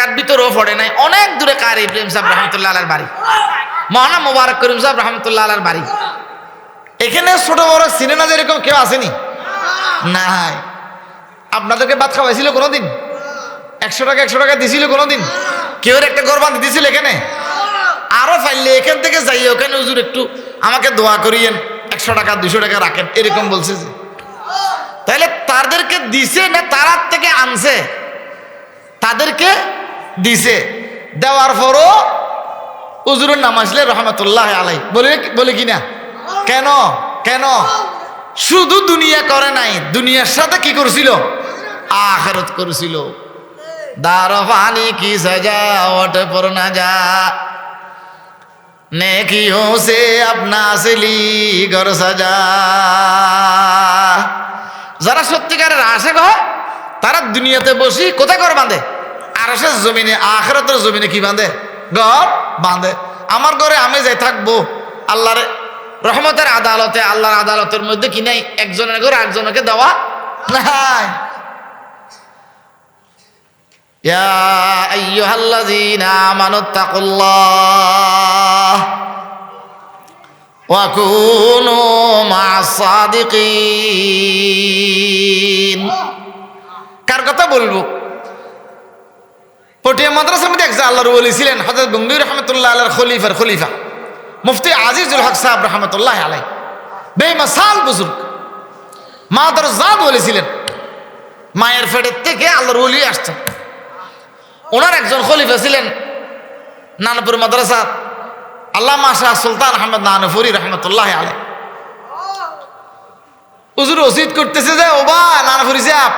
এলাকার ভিতরেও পড়ে নাই, অনেক দূরে কারি ইব্রাহিম সাহেব রহমতুল্লাহ আলাইহির বাড়ি, মহানা মোবারক করিম সাহেব রহমতুল্লাহ আলাইহির বাড়ি। এখানে ছোট বড় সিনেমা যেরকম কেউ আসেনি? নাই। আপনাদেরকে ভাত খাওয়াইছিল কোনোদিন? 100 টাকা 100 টাকা দিছিল কোনোদিন? কেউ একটা ঘর বাঁধি দিছিল এখানে? আরো ফাইলে এখান থেকে যাই ওখানে হুজুর একটু আমাকে দোয়া করিয়েন, 100 টাকা 200 টাকা রাখেন, এরকম বলছে যে। তাহলে তাদেরকে দিছে না তারার থেকে আনছে? তাদেরকে দিছে, দেওয়ার পরও হুজুরের নাম আসলে রহমতুল্লাহ আলাই বলে কিনা? কেন? কেন? শুধু দুনিয়া করে নাই, দুনিয়ার সাথে কি করছিল? আখিরাত করেছিল। দারফানি কি সজাওট পর না যা, নেকিयों से अपना असली घर सजा। যারা সত্যিকারের আশিক হয় তারা দুনিয়াতে বসি কোথায় ঘর বাঁধে? আরশের জমিনে, আখিরাতের জমিনে কি বাঁধে? ঘর বাঁধে। আমার ঘরে আমি যাই থাকবো আল্লাহর রহমতের আদালতে, আল্লাহর আদালতের মধ্যে কি নাই? একজনের ঘর আরেকজনকে দেওয়া নাই। ইয়া আইয়ুহাল্লাযীনা আমানুত্তাকুল্লাহ ওয়া কুনু মা'আস সাদিকিন। কার কথা বলবো? পটিয়া মাদ্রাসার মধ্যে একজন আল্লাহর ওলি ছিলেন, হযরত গঙ্গুই রহমতুল্লাহ আলাইহির খলিফা মুফতি আজিজুল হক সাহেব রহমতুল্লাহ আলাইহি, বেমাসাল বুজুর্গ, মাদার জাদ ওলি ছিলেন। মায়ের পেটের থেকে আল্লাহর ওলি আসছেন। ওনার একজন খলিফা ছিলেন নানপুর মাদ্রাসা, আল্লামা শাহ সুলতান আহমদ নানুপুরি রহমতুল্লাহ আলাইহি। হুজুর ওসিয়ত করতেছে যে ওবা নানুপুরি সাহেব,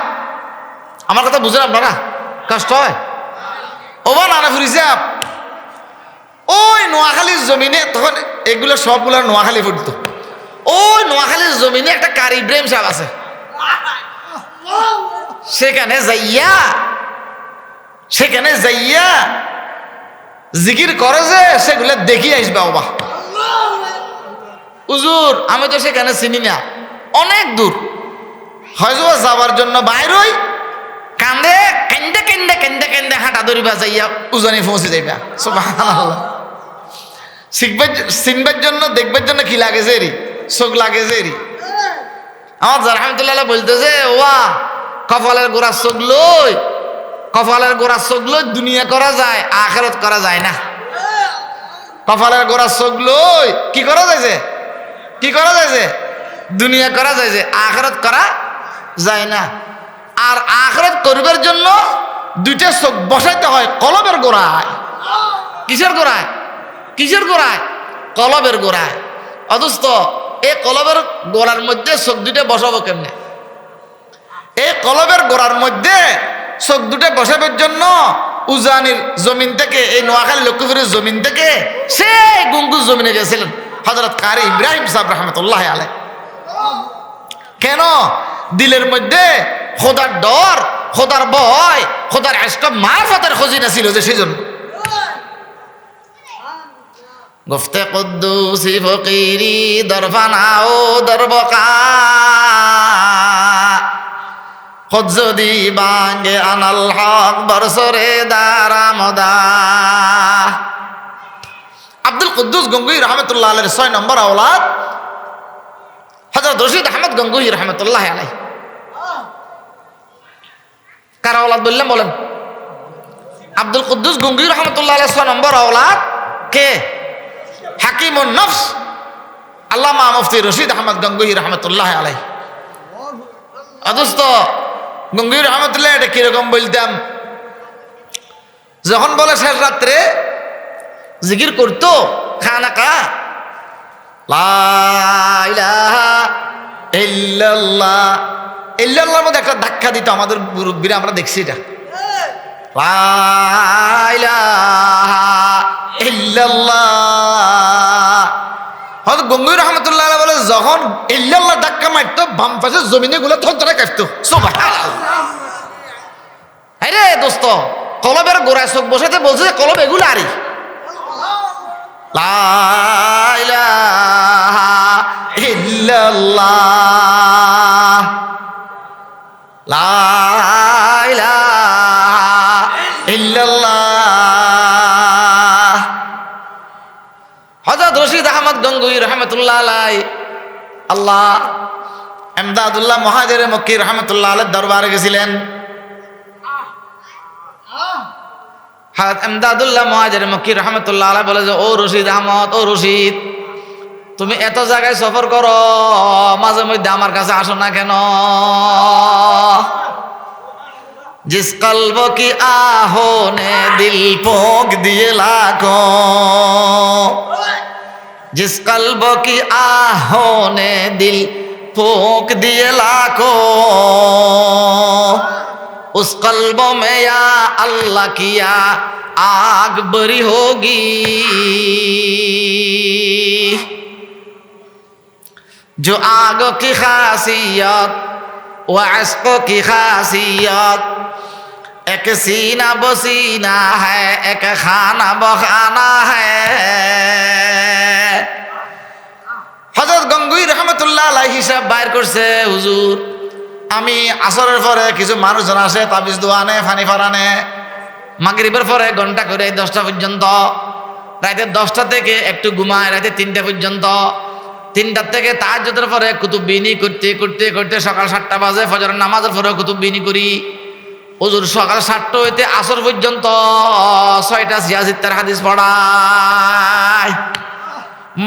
আমার কথা বুঝেন আপনারা? কষ্ট হয়? ওবা নানুপুরি সাহেব, ওই নোয়াখালীর জমিনে, তখন এগুলো সবগুলো নোয়াখালী পড়তো, ওই নোয়াখালীর জমিনে একটা কারি ইব্রাহিম সাহেব আছে, সেখানে যাইয়া জিকির করে যে সেগুলো দেখি আসবে। বাবা হুজুর আমি তো সেখানে চিনি না, অনেক দূর, হয়তো যাবার জন্য বাইরই কান্দে কেন্দে কেন্দে কেন্দে কেন্দে হাঁটা ধরিবা যাইয়া উজানি পৌঁছে যাইবা। সুবহানাল্লাহ। চিনবার জন্য দেখবার জন্য কি লাগে যে এরি, চোখ লাগে যে এরি। আমার রহমতুল্লাহ বলতেছে ওয়া কপালের গোড়ার চোখ লই, কপালের গোড়ার চোখ লই দুনিয়া করা যায়, আখিরাত করা যায় না। কপালের গোড়ার চোখ লই কি করা যাইছে? কি করা যাইছে? দুনিয়া করা যাইছে, আখিরাত করা যায় না। আর আখিরাত করবার জন্য দুইটা চোখ বসাইতে হয় কলবের গোড়ায়। কিসের গোড়ায়? কিসের গোড়ায়? কলবের গোড়ায়। অথচ এই কলবের গোড়ার মধ্যে চোখ দুইটা বসাবো কেমনে? এই কলবের গোড়ার মধ্যে চোখ দুটো বসাবার জন্য উজানির জমিন থেকে, এই নোয়াখালী লক্ষ্মীপুরের জমিন থেকে সেই গুঙ্গুর জমিনে গেছিলেন হযরত কারি ইব্রাহিম সাহেব রহমতুল্লাহ আলাইহি। কেন? দিলের মধ্যে খোদার ডর, খোদার ভয়, খোদার ইশক মারফতের খজিনা ছিল যে, সেই জন্য। গুফতে কুদ্দুসি ফকিরি দরফানাও দরবকা খোদ যদি বাঙ্গে আনাল হক বরসরে দারামদা। আব্দুল কুদ্দুস গঙ্গুই রহমতুল্লাহ আলাইহির 6 নম্বর আওলাদ হযরত রশিদ আহমদ গঙ্গুই রহমতুল্লাহ আলাইহি। কার আওলাদ বললেন? বলেন। আব্দুল কুদ্দুস গঙ্গুই রহমতুল্লাহ আলাইহির 6 নম্বর আওলাদ কে? হাকিমুন নফস আল্লামা মুফতি রশিদ আহমদ গঙ্গুই রহমতুল্লাহ আলাইহি। অথচ গঙ্গুই রহমতুল্লাহ এটা কিরকম বলতাম, যখন বলে শেষ রাত্রে জিকির করতো খানাকা লা ইলাহা ইল্লাল্লাহ, ইল্লাল্লাহর মধ্যে একটা ধাক্কা দিত আমাদের মুরব্বীরা, আমরা দেখছি এটা। লা ইলাহা ইল্লাল্লাহ। হয়তো গঙ্গুই রহমতুল্লাহ আলাইহি বলে যখন ইল্লাল্লাহ ধাক্কা মারতো বাম পাশের জমিনে গুলো তখন তারা কাঁপতো। সুবহানাল্লাহ। আরে দোস্ত, কলবের গোড়ায় চোখ বসাতে বলছে যে কলব এগুলো আরি। লা ইলাহা ইল্লাল্লাহ, লা ইলাহা ইল্লাল্লাহ। ইল্লাল্লাহ। হযরত রশিদ আহমদ গঙ্গুই রহমতুল্লাহ আলাইহি আল্লাহ এমদাদুল্লাহ মুহাজির মক্কি রহমতুল্লাহ আলাইহির দরবারে গেছিলেন। হযরত এমদাদুল্লাহ মুহাজির মক্কি রহমতুল্লাহ আলাইহি বলে যে, ও রশিদ আহমদ, ও রশিদ, তুমি এত জায়গায় সফর করো, মাঝে মধ্যে আমার কাছে আসো না কেন? जिस कल्ब की आहों ने दिल पोंख दिए लाखों, जिस कल्ब की आहों ने दिल पोंख दिए लाखों, उस कल्ब में या अल्लाह किया आग बरी होगी। जो आगों की खासियत व अश्कों की खासियत एक सीना बसीना है, एक खाना बखाना है। হযরত গঙ্গুই রহমতুল্লাহ আলাইহি হিসাব বাইর করছে, হুজুর আমি আসরের পরে কিছু মানুষজন আসে, তাবিজ দোয়ানে, ফানি ফারানে, মাগরিবের পরে ঘন্টা করে 10টা পর্যন্ত, রাতে 10টা থেকে একটু ঘুমায় রাতে 3টা পর্যন্ত, 3টার থেকে তাহাজ্জুদের পরে কুতুববিনী করতে করতে করতে সকাল 7টা বাজে, ফজরের নামাজের পরে কুতুববিনী করি। হুজুর সকাল 7টা হইতে আসর পর্যন্ত 6টা সিয়াসিত্তার হাদিস পড়ায়।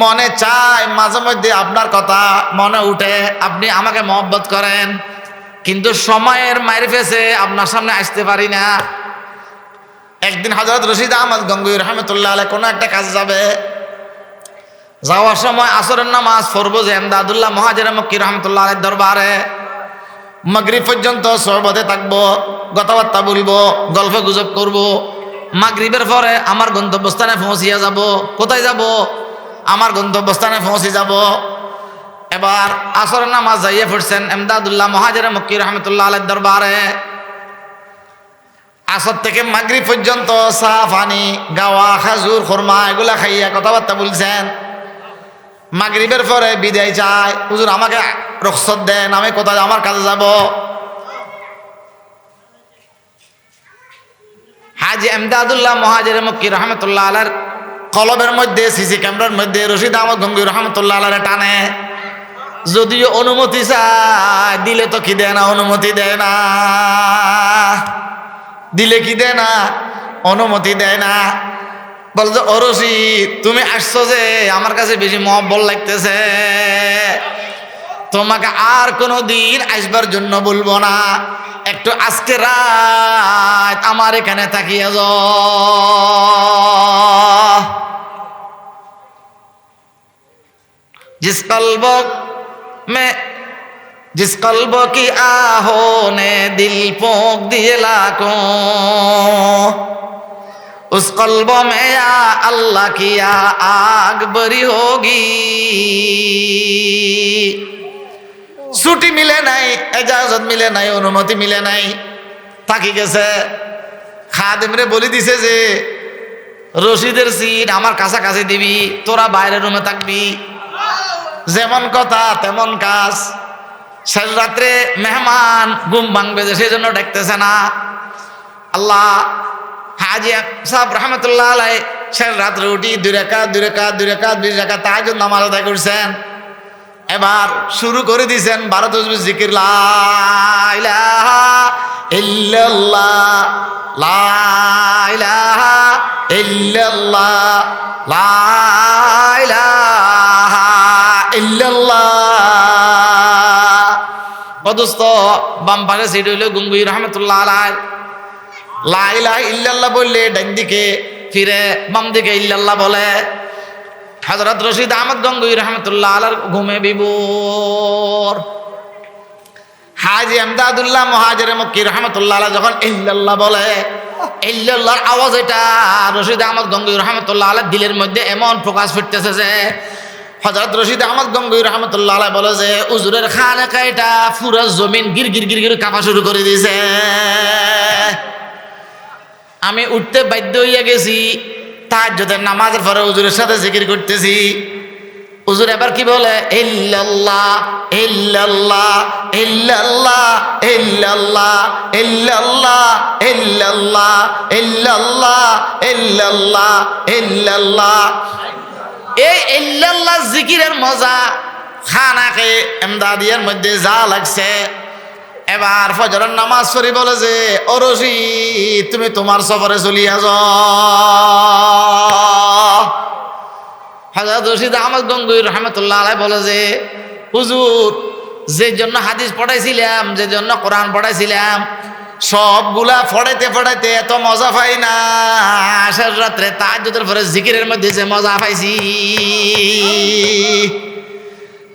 মনে চায় মাঝে মধ্যে আপনার কথা মনে উঠে, আপনি আমাকে মহব্বত করেন, কিন্তু সময়ের মাইর ফেসে আপনার সামনে আসতে পারি না। একদিন হযরত রশিদ আহমদ গঙ্গুই রহমতুল্লাহ আলাইহি কোনো একটা কাজে যাবে, যাওয়ার সময় আসরের নামাজ পড়বো যে এমদাদুল্লাহ মুহাজির মক্কি রহমতুল্লাহ আলাইহির দরবারে, মাগরিব পর্যন্ত সহবতে থাকবো, কথাবার্তা বলবো, গল্প গুজব করবো। মাগরিবের পরে আমার গন্তব্যস্থানে পৌঁছিয়া যাব। কোথায় যাব? আমার গন্তব্যস্থানে পৌঁছে যাব। এবার আসরের নামাজ যাইয়ে পড়ছেন এমদাদুল্লাহ মুহাজির মক্কি রহমতুল্লাহ আলাইহির দরবারে। আসর থেকে মাগরিব পর্যন্ত চা পানি গাওয়া খাজুর খুরমা এগুলা খাইয়া কথাবার্তা বলছেন। মাগরিবের পরে বিদায় চায়, হুজুর আমাকে রুখসত দেন, আমি কোথায় আমার কাজে যাব। হাজী এমদাদুল্লাহ মুহাজির মক্কি রহমতুল্লাহ আলাইহির কলবের মধ্যে সিসি ক্যামেরার মধ্যে রশিদ আহমদ গঙ্গুই রহমতুল্লাহ আলাইহি টানে। যদিও অনুমতি চায়, দিলে তো কি দেয় না, অনুমতি দেয় না। দিলে কি দেয় না, অনুমতি দেয় না। বলছে, ও রশিদ তুমি আসছো যে আমার কাছে বেশি মহব্বত লাগতেছে, তোমাকে আর কোনো দিন আসবার জন্য বলবো না, একটু আজকে রাত আমার এখানে তাকিয়ে যাও। जिस कल्ब की आहों ने दिल पोंख दिए लाखों, उस कल्ब में या अल्लाह की या आग बरी होगी। ছুটি মিলে নাই, এজাজত মিলে নাই, অনুমতি মিলে নাই, থাকি গেছে। খাদেমরে বলে দিছে যে রশিদের সিট আমার কাছাকাছি দিবি, তোরা বাইরের রুমে থাকবি। যেমন কথা তেমন কাজ। শেষ রাত্রে মেহমান ঘুম ভাঙবে যে সেই জন্য ডাকতেছে না। আল্লাহ হাজী সাহেব রহমতুল্লাহ আলাইহি শেষ রাত্রে উঠি 2 রাকাত 2 রাকাত 2 রাকাত 20 রাকাত তাহাজ্জুদ নামাজ আদায় করছেন। এবার শুরু করে দিয়েছেন 12 তাসবিহ জিকির, লা ইলাহা ইল্লাল্লাহ, লা ইলাহা ইল্লাল্লাহ, লা ইলাহা ইল্লাল্লাহ। অদস্ত বাম পাশে সিট হইল গঙ্গুই রহমতুল্লাহ আলাইহি। লা ইলাহা ইল্লাল্লাহ বললে ডান দিকে ফিরে, বাম দিকে ইল্লাল্লাহ বলে। হযরত রশিদ আহমদ গঙ্গুই রহমতুল্লাহ আলাইহির ঘুমে বিভোর। হাজী এমদাদুল্লাহ মুহাজির মক্কি রহমতুল্লাহ আলাইহি যখন ইল্লাল্লাহ বলে, ইল্লাল্লাহর আওয়াজ এটা রশিদ আহমদ গঙ্গুই রহমতুল্লাহ আলাইহির দিলের মধ্যে এমন প্রকাশ ফুটতেছে যে হযরত রশিদ আহমদ গঙ্গুই রহমতুল্লাহ আলাইহি বলে যে হুজুরের খানেকা এটা পুরো জমিন গির গির গির গির কাঁপা শুরু করে দিয়েছে। আমি উঠতে বাধ্য হইয়া গেছি, তাহাজ্জুদের নামাজের পরে হুজুরের সাথে জিকির করতেছি। হুজুর এবার কি বলে? ইল্লাল্লাহ ইল্লাল্লাহ ইল্লাল্লাহ ইল্লাল্লাহ ইল্লাল্লাহ ইল্লাল্লাহ ইল্লাল্লাহ ইল্লাল্লাহ ইল্লাল্লাহ। এই ইল্লাল্লাহ জিকিরের মজা খানাকে এমদাদিয়ার মধ্যে যা লাগছে। এবার ফজরের নামাজ পড়ি বলে যে, ও রশিদ তুমি তোমার সফরে চলিয়া যাও। হযরত রশিদ আহমদ গঙ্গুই রহমতুল্লাহ আলাইহি বলে যে, হুজুর যে জন্য হাদিস পড়াইছিলাম, যে জন্য কোরআন পড়াইছিলাম, সবগুলা পড়াইতে পড়াইতে এত মজা পাই না, আসার রাত্রে তাহাজ্জুদের পরে জিকিরের মধ্যে যে মজা পাইছি।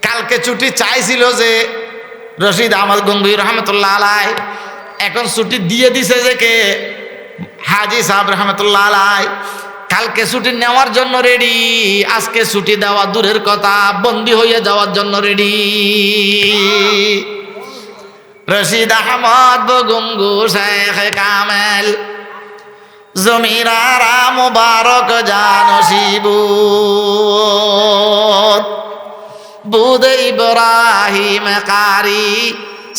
কালকে ছুটি চাইছিল যে রশিদ আহমদ গঙ্গুই রহমতুল্লাহ আলাইহি, এখন ছুটি দিয়ে দিছে যে কে? হাজি সাহেব রহমতুল্লাহ আলাইহি। কালকে ছুটি নেওয়ার জন্য রেডি, আজকে ছুটি দেওয়া দূরের কথা, বন্দী হয়ে যাওয়ার জন্য রেডি। রশিদ আহমদ গঙ্গু শেখ কামেল জমিরারা মুবারক জানসিবু বুদ ইব্রাহিম কারি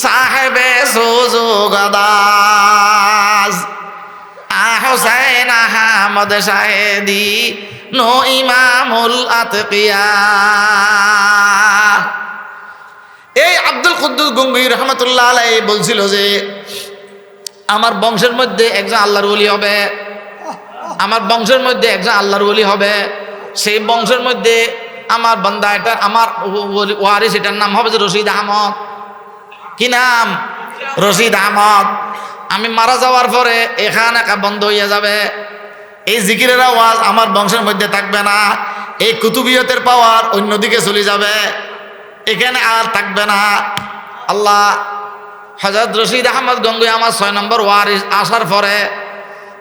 সাহেবে সুজুগদাস হুসাইন আহমদ শাহেদি নো ইমামুল আতকিয়া। এই আব্দুল কুদ্দুস গঙ্গুই রহমতুল্লাহ আলাইহি বলছিল যে আমার বংশের মধ্যে একজন আল্লাহর ওলি হবে, আমার বংশের মধ্যে একজন আল্লাহর ওলি হবে। সেই বংশের মধ্যে আমার বান্দা, এটা আমার ওয়ারিস, এটার নাম হবে যে রশিদ আহমদ। কি নাম? রশিদ আহমদ। আমি মারা যাওয়ার পরে এখানে বন্ধ হইয়া যাবে, এই জিকিরের আওয়াজ আমার বংশের মধ্যে থাকবে না, এই কুতুবিয়তের পাওয়ার অন্যদিকে চলে যাবে, এখানে আর থাকবে না। আল্লাহ হযরত রশিদ আহমদ গঙ্গুই আমার 6 নম্বর ওয়ারিস আসার পরে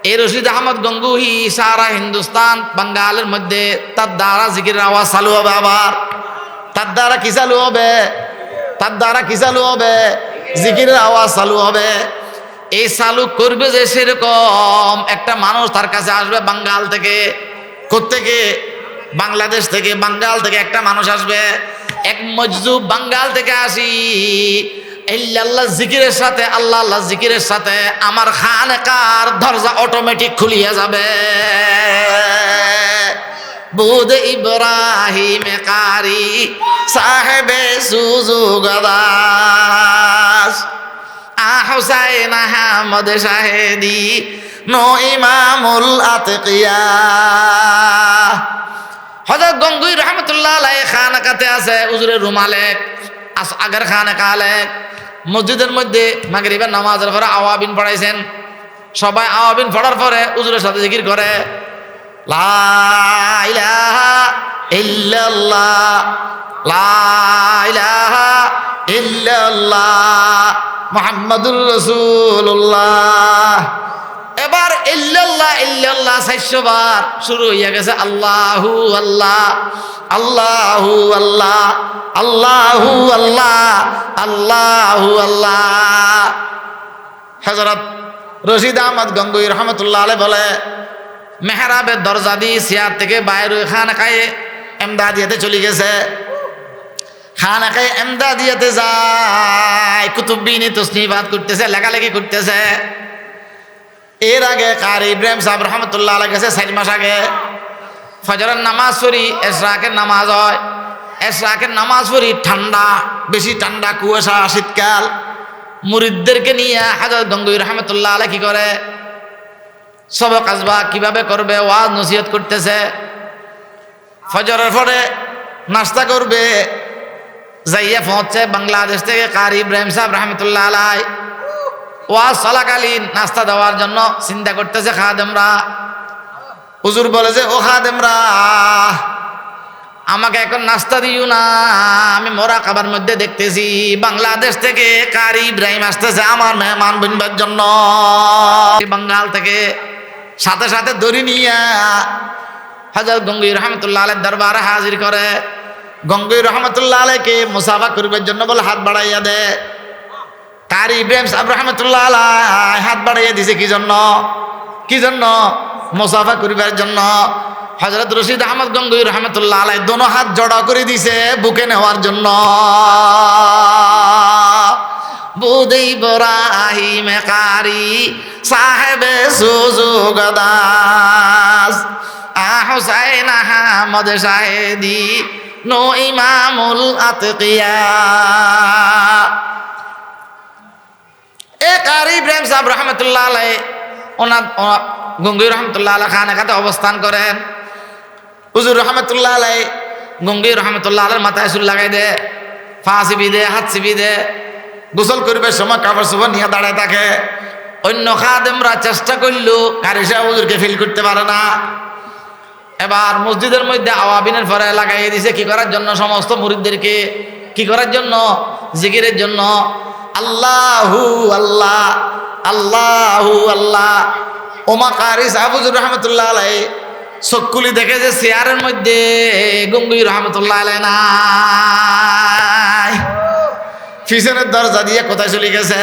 এই রশিদ আহমদ গঙ্গুই সারা হিন্দুস্তান বাঙ্গালের মধ্যে তার দ্বারা জিকিরের আওয়াজ চালু হবে। আবার তার দ্বারা কি চালু হবে? তার দ্বারা কি চালু হবে? জিকিরের আওয়াজ চালু হবে। এই চালু করবে যে সেরকম একটা মানুষ তার কাছে আসবে বাঙ্গাল থেকে। কোত্থেকে? বাংলাদেশ থেকে, বাঙ্গাল থেকে একটা মানুষ আসবে। এক মজজুব বাঙ্গাল থেকে আসি, ইল্লাল্লাহ জিকিরের সাথে, আল্লাহ আল্লাহ জিকিরের সাথে আমার খানকার দরজা অটোমেটিক খুলিয়া যাবে। বুদ ইব্রাহিম কারি সাহেবে সুজুগদাস হুসাইন আহমদ শাহেদি নো ইমামুল আতকিয়া। হযরত গঙ্গুই রহমতুল্লাহ আলাইহি খানাকাতে আছে, হুজুরের রুমালে আগের খানাকা আলেক মসজিদের মধ্যে মাগরিবের নামাজের পরে আওয়াবিন পড়াইছেন। সবাই আওয়াবিন পড়ার পরে হুজুরের সাথে জিকির করে, লা ইলাহা ইল্লাল্লাহ লা ইলাহা ইল্লাল্লাহ মুহাম্মাদুর রাসূলুল্লাহ। এবার ইল্লাল্লাহ ইল্লাল্লাহ 400 বার শুরু হইয়া গেছে। আল্লাহু আল্লাহ আল্লাহু আল্লাহ আল্লাহু আল্লাহ আল্লাহু আল্লাহ। হযরত রশিদ আহমদ গঙ্গুই রহমতুল্লাহ আলাইহি বলে, মেহরাবের দরজা দিয়ে সিয়ার থেকে বাইরে খানকায়ে এমদাদিয়াতে চলে গেছে। খানকায়ে এমদাদিয়াতে যায়, কুতুববিনী তসনিফাত করতেছে, লেখালেখি করতেছে। এর আগে কারি ইব্রাহিম সাহেব রহমতুল্লাহ আলাইহি গেছে 4 মাস আগে। ফজরের নামাজ পড়ি, এশরাকের নামাজ হয়। এশরাকের নামাজ পড়ি, ঠান্ডা, বেশি ঠান্ডা, কুয়াশা, শীতকাল। মুরিদদেরকে নিয়ে হযরত গঙ্গুই রহমতুল্লাহ আলাইহি কি করে? সবক আসবা কিভাবে করবে, ওয়াজ নসিহত করতেছে। ফজরের পরে নাস্তা করবে, যাইয়া পৌঁছে বাংলাদেশ থেকে কারি ইব্রাহিম সাহেব রহমতুল্লাহ আলাইহি। ওয়াজ চলাকালীন নাস্তা দেওয়ার জন্য চিন্তা করতেছে খাদেমরা। হুজুর বলে যে, ও খাদেমরা, আমাকে এখন নাস্তা দিও না, আমি মোরাকাবার মধ্যে দেখতেছি বাংলাদেশ থেকে কারি ইব্রাহিম আসতেছে আমার মেহমান বনবার জন্য। বাঙ্গাল থেকে সাথে সাথে দড়ি নিয়ে হযরত গঙ্গুই রহমতুল্লাহ আলাইহির দরবারে হাজির করে। গঙ্গুই রহমতুল্লাহ আলাইহিকে মুসাফা করবার জন্য বলে হাত বাড়াইয়া দে। কারি ইব্রাহিম সাহেব রহমতুল্লাহ আলাইহি হাত বাড়াইয়া দিছে কি জন্য? কি জন্য? মুসাফা করিবার জন্য। হযরত রশিদ আহমদ গঙ্গুই রহমতুল্লাহ আলাইহি দোনো হাত জড়া করে দিছে বুকে নেওয়ার জন্য। বুদ ইব্রাহিম কারি সাহেবে সুজুগদাস হুসাইন আহমদ শাহেদি নো ইমামুল আতকিয়া। এ কারি ইব্রাহিম সাহেব রহমতুল্লাহ আলাইহি ওনার গঙ্গুই রহমতুল্লাহ আলাইহি খানাকাতে অবস্থান করেন। হুজুর রহমতুল্লাহ আলাইহি গঙ্গুই রহমতুল্লাহ আলাইহির মাথায় চুল লাগাই দে, পা চিবি দে, হাত চিবি দে, গোসল করবে সময় কাপড় চোপড় নিয়ে দাঁড়ায় থাকে। অন্য খাদেমরা চেষ্টা করলো কারি সাহেব হুজুরকে ফিল করতে পারে না। এবার মসজিদের মধ্যে আওয়াবিনের পরে লাগাই দিছে কি করার জন্য? সমস্ত মুরিদদেরকে কি করার জন্য? জিকিরের জন্য। আল্লাহু আল্লাহ, আল্লাহু আল্লাহ। ওমা কারি সাহেব হুজুর রহমতুল্লাহ আলাইহি চক্ষুলি দেখে যে চেয়ারের মধ্যে গঙ্গুই রহমতুল্লাহ আলাইহি নাই। পিছনের দরজা দিয়ে কোথায় চলে গেছে?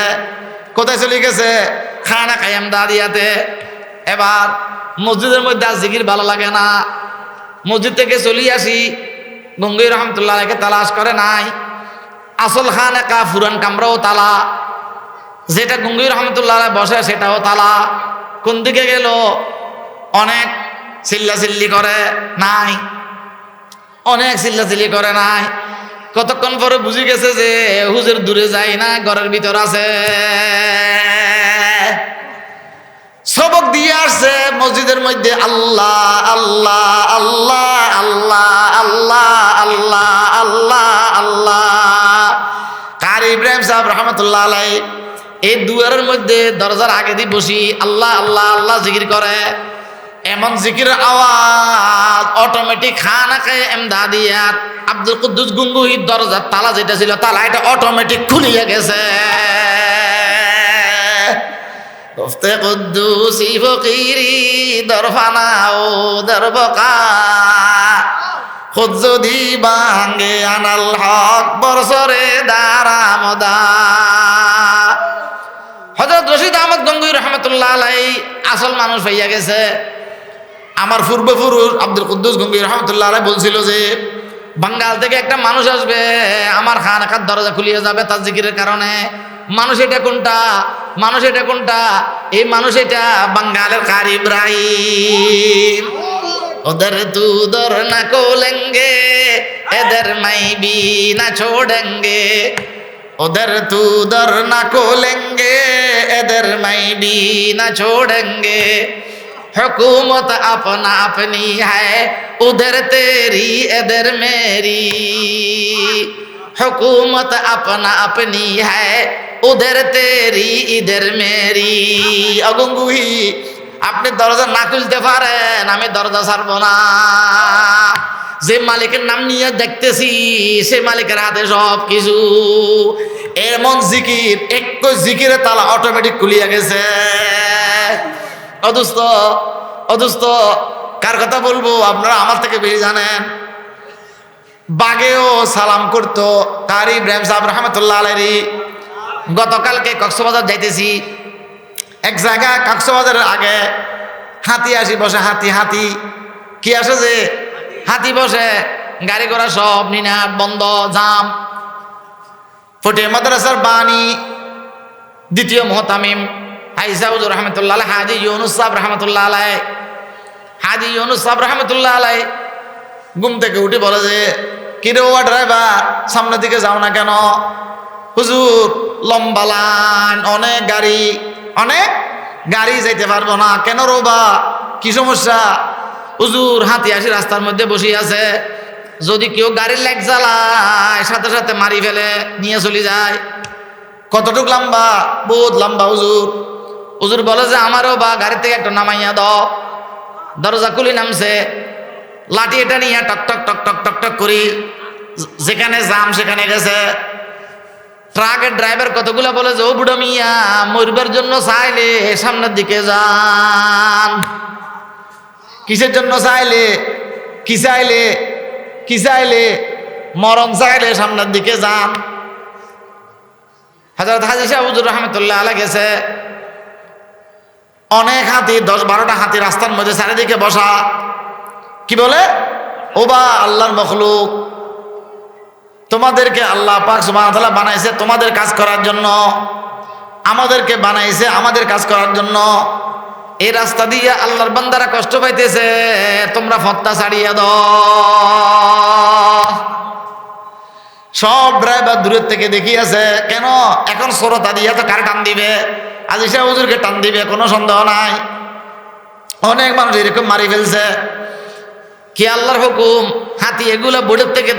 কোথায় চলে গেছে? খানা কায়াম দাদিয়াতে। এবার মসজিদের মধ্যে আর জিকির ভালো লাগে না। মসজিদ থেকে চলে আসি, গঙ্গুই রহমতুল্লাহ আলাইহিকে তালাশ করে নাই। আসল খানেকা ফুরান কামরাও তালা, যেটা গঙ্গুই রহমতুল্লাহ আলাইহি বসে সেটাও তালা। কোন দিকে গেল? অনেক চিল্লাচিল্লি করে নাই, অনেক চিল্লাচিল্লি করে নাই। কতক্ষণ পরে বুঝি গেছে যে হুজুর দূরে যায় না, ঘরের ভিতর আছে। সবক দিয়ে আসছে মসজিদের মধ্যে আল্লাহ আল্লাহ আল্লাহ আল্লাহ আল্লাহ আল্লাহ আল্লাহ আল্লাহ। কারি ইব্রাহিম সাহেব রহমতুল্লাহ আলাইহি এই দুয়ারের মধ্যে দরজার আগে দিয়ে বসি আল্লাহ আল্লাহ আল্লাহ জিকির করে। এমন জিকিরের আওয়াজ অটোমেটিক খানাকায়ে এমদাদিয়াত আব্দুল কুদ্দুস গঙ্গুই দরজার তালা যেটা ছিল তালা এটা অটোমেটিক খুলিয়ে গেছে। গফতে কুদ্দুসি ফকিরি দরফানাও দরবকা খুদ যদি বাঙ্গে আনাল হক বরসরে দারামদা। হযরত রশিদ আহমদ গঙ্গুই রহমতুল্লাহ আলাইহি আসল মানুষ হইয়া গেছে। আমার পূর্বপুরুষ আব্দুল কুদ্দুস গঙ্গুই রহমতুল্লাহ আলাইহি বলছিল যে বাঙ্গাল থেকে একটা মানুষ আসবে, আমার খানাকার দরজা খুলিয়ে যাবে তার জিকিরের কারণে। মানুষ এটা কোনটা? মানুষ এটা কোনটা? এই মানুষ এটা বাঙ্গালের কারি ইব্রাহিম। ওদের তু দর না কোলেঙ্গে এদের মাইবি না ছোড়েঙ্গে, उधर तू दर न खोलेंगे इधर मैं भी न छोड़ेंगे। हुकूमत अपना अपनी है उधर तेरी इधर मेरी, हुकूमत अपना अपनी है उधर तेरी इधर मेरी। अगुंगुही আপনি দরজা না খুলতে পারেন, আমি দরজা ছাড়বো না। যে মালিকের নাম নিয়ে দেখতেছি সে মালিকের হাতে সব কিছু। এমন জিকির, একটু জিকিরে তালা অটোমেটিক খুলিয়া গেছে। অদুস্ত অদুস্ত কার কথা বলবো? আপনারা আমার থেকে বেশি জানেন। বাগেও সালাম করতো কারি ইব্রাহিম সাহেব রহমতুল্লাহ আলাইহি। গতকালকে কক্সবাজার যাইতেছি, এক জায়গা কক্সবাজারের আগে হাতি আসি বসে। হাতি হাতি কি আসে যে হাতি বসে, গাড়ি ঘোড়া সব নিনাট বন্ধ, জাম। ফটিয়া মাদ্রাসার বাণী দ্বিতীয় মুহতামিম হাইসা হুজুর রহমতুল্লাহ আলাইহি, হাজি ইউনুস সাহেব রহমতুল্লাহ আলাইহি, হাজি ইউনুস সাহেব রহমতুল্লাহ আলাইহি ঘুম থেকে উঠে বলে যে কিরে ওয়া ড্রাইভার সামনের দিকে যাও না কেন? হুজুর লম্বা লাইন, অনেক গাড়ি, অনেক গাড়ি যাইতে পারবো না। কেন রোবা, কি সমস্যা? হুজুর হাতি আসি রাস্তার মধ্যে বসে আছে, যদি কেউ গাড়ির লাইট জ্বালায় সাথে সাথে মারি ফেলে নিয়ে চলে যায়। কতটুক লম্বা? বহুত লম্বা হুজুর। হুজুর বলে যে আমারও বা গাড়ি থেকে একটা নামাইয়া দাও। দরজা খুলে নামছে, লাঠি এটা নিয়ে টক টক টক টক টক টক করি যেখানে জাম সেখানে গেছে। ট্রাকের ড্রাইভার কতগুলো বলে যে ও বুড়ো মিয়া মরবার জন্য চাইলে সামনের দিকে যান। কিসের জন্য চাইলে? কি চাইলে? কি চাইলে? মরণ চাইলে সামনের দিকে যান। হযরত হাজী সাহেব হুজুর রহমতুল্লাহ আলাইহি গেছে, অনেক হাতি, 10-12টা হাতি রাস্তার মধ্যে চারিদিকে বসা। কি বলে, ও বা আল্লাহর মখলুক, তোমাদেরকে আল্লাহ পাক সুবহানাহু ওয়া তাআলা বানাইছে তোমাদের কাজ করার জন্য, আমাদেরকে বানাইছে আমাদের কাজ করার জন্য। এই রাস্তা দিয়ে আল্লাহর বান্দারা কষ্ট পাইতেছে, তোমরা ফত্তা ছাড়িয়ে দাও। সব ড্রাইভার দূরের থেকে দেখিয়েছে, কেন এখন শ্রোতা দিয়ে তো কার টান দিবে, আজিসা হুজুরকে টান দিবে, কোনো সন্দেহ নাই। অনেক মানুষ এরকম মারি ফেলছে। কি আল্লাহর হুকুম, হাতি এগুলা বোর্ডের থেকে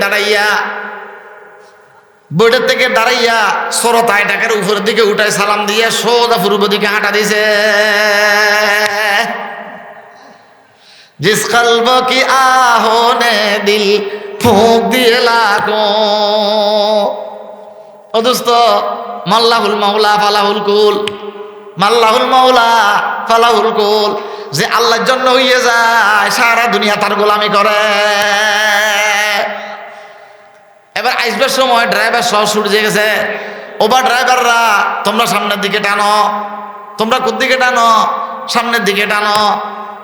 দাঁড়াইয়া শ্রোতা এটাকে উপরের দিকে উঠায় সালাম দিয়ে সোজা পূর্ব দিকে হাঁটা দিছে। জিস কলব কি আহোনে দিল ফুঁক দিয়ে লাখো। ও দোস্ত, মাল্লাহুল মাওলা ফালাহুল কুল, মাল্লাহুল মাওলা ফালাহুল কুল, যে আল্লাহর জন্য হইয়ে যায় সারা দুনিয়া তার গোলামি করে। এবার আসবার সময় ড্রাইভার সহ ছুটে গেছে। ওবার ড্রাইভাররা তোমরা সামনের দিকে টানো, তোমরা কোন দিকে টানো, সামনের দিকে টানো।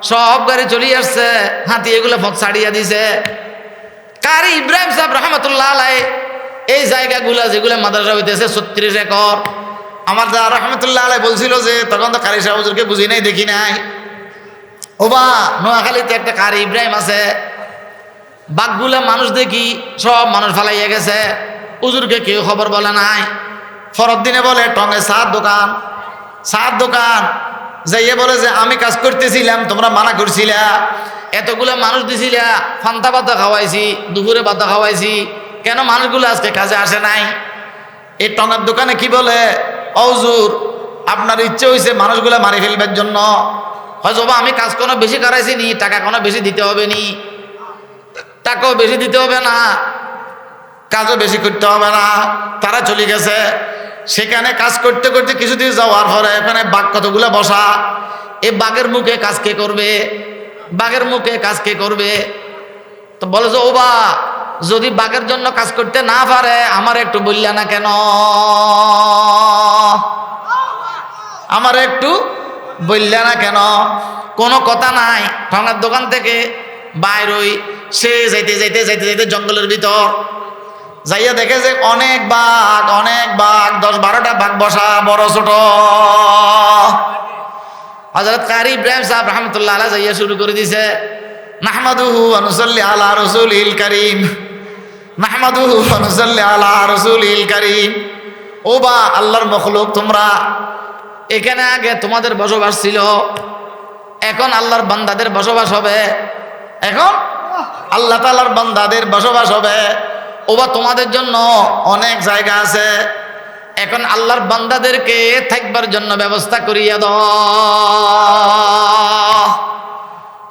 সব গাড়ি চলে আসছে, হাতি এগুলো ফক ছাড়িয়ে দিছে। কারি ইব্রাহিম সাহেব রহমতুল্লাহ আলাই এই জায়গাগুলা যেগুলো মাদ্রাসা হইতেছে 36 একর, আমার যা রহমতুল্লাহ আলাই বলছিল যে তখন তো কারি সাহেব হুজুরকে বুঝি নাই, দেখি নাই। ওবা নোয়াখালীতে একটা কারি ইব্রাহিম আছে, বাঘগুলা মানুষ দেখি সব মানুষ ফালাইয়া গেছে, হুজুরকে কেউ খবর বলে নাই। ফরদ দিনে বলে টঙ্গে সার দোকান যাইয়ে বলে যে আমি কাজ করতেছিলাম, তোমরা মানা করছিলা, এতগুলা মানুষ দিছিলা, ফান্তা পাতা খাওয়াইছি, দুপুরে পাতা খাওয়াইছি, কেন মানুষগুলো আজকে কাজে আসে নাই? এই টঙ্গের দোকানে কি বলে, ও হুজুর আপনার ইচ্ছে হয়েছে মানুষগুলা মারি ফেলবার জন্য, হয়তো আমি কাজ কোনো বেশি করাইছি নি, টাকা কোনো বেশি দিতে হবে নি, টাকাও বেশি দিতে হবে না, কাজও বেশি করতে হবে না। তারা চলে গেছে। সেখানে কাজ করতে করতে কিছুদিন যাওয়ার পরে এখানে বাঘ কতগুলো বসা, এই বাঘের মুখে কাজ কে করবে, বাঘের মুখে কাজ কে করবে? তো বলে যে ও বা যদি বাঘের জন্য কাজ করতে না পারে আমার একটু বললা না কেন, আমার একটু বললা না কেন? কোনো কথা নাই। ঠঙার দোকান থেকে বাইর হই, সে যাইতে যাইতে যাইতে যাইতে জঙ্গলের ভিতর যাইয়া দেখে যে অনেক বাঘ 10-12টা বাঘ বসা, বড় ছোট। হযরত কারি ইব্রাহিম সাহেব রহমতুল্লাহ আলাইহি যাইয়া শুরু করে দিছে, নাহমাদুহু ওয়া নুসাল্লি আলা রাসূলিল কারীম, নাহমাদুহু ওয়া নুসাল্লি আলা রাসূলিল কারীম। ও বা আল্লাহর মখলুক, তোমরা এখানে আগে তোমাদের বসবাস ছিল, এখন আল্লাহর বান্দাদের বসবাস হবে, এখন আল্লাহ তাআলার বান্দাদের বসবাস হবে। ওবা তোমাদের জন্য অনেক জায়গা আছে, এখন আল্লাহর বান্দাদেরকে থাকবার জন্য ব্যবস্থা করিয়া দাও।